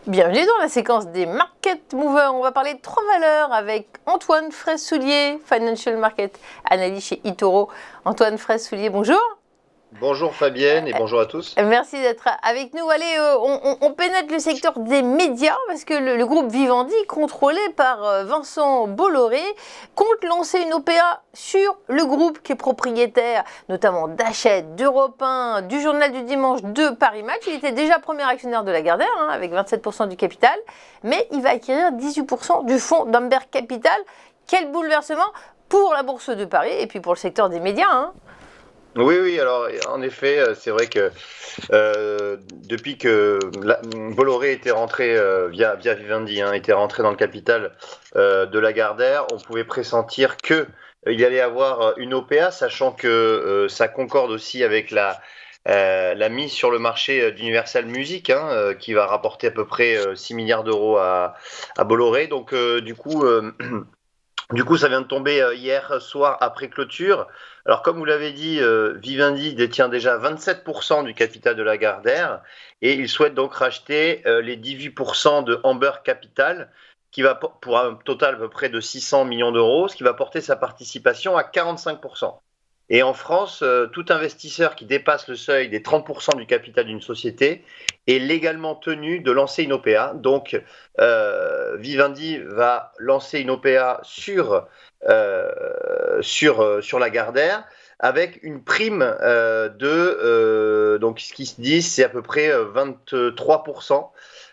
Bienvenue dans la séquence des Market Movers. On va parler de 3 valeurs avec Antoine Fraisse-Soulier, Financial Market Analyst chez eToro. Antoine Fraisse-Soulier, bonjour. Bonjour Fabienne et bonjour à tous. Merci d'être avec nous. Allez, on pénètre le secteur des médias parce que le groupe Vivendi, contrôlé par Vincent Bolloré, compte lancer une OPA sur le groupe qui est propriétaire notamment d'Hachette, d'Europe 1, du Journal du Dimanche, de Paris Match. Il était déjà premier actionnaire de Lagardère avec 27% du capital, mais il va acquérir 18% du fonds d'Amber Capital. Quel bouleversement pour la Bourse de Paris et puis pour le secteur des médias. Oui, alors en effet, c'est vrai que depuis que Bolloré était rentré via Vivendi, était rentré dans le capital de Lagardère, on pouvait pressentir que il allait avoir une OPA, sachant que ça concorde aussi avec la mise sur le marché d'Universal Music, qui va rapporter à peu près 6 milliards d'euros à Bolloré. Donc du coup, ça vient de tomber hier soir après clôture. Alors, comme vous l'avez dit, Vivendi détient déjà 27% du capital de Lagardère et il souhaite donc racheter les 18% de Amber Capital, qui va pour un total à peu près de 600 millions d'euros, ce qui va porter sa participation à 45%. Et en France, tout investisseur qui dépasse le seuil des 30% du capital d'une société est légalement tenu de lancer une OPA. Donc, Vivendi va lancer une OPA sur Lagardère avec une prime donc ce qui se dit, c'est à peu près 23%.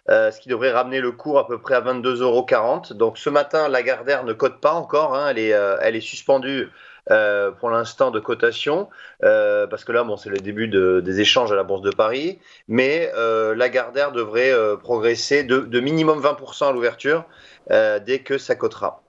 Ce qui devrait ramener le cours à peu près à 22,40 €. Donc ce matin, Lagardère ne cote pas encore, elle est suspendue pour l'instant de cotation, parce que là, bon, c'est le début des échanges à la Bourse de Paris, mais Lagardère devrait progresser de minimum 20% à l'ouverture dès que ça cotera.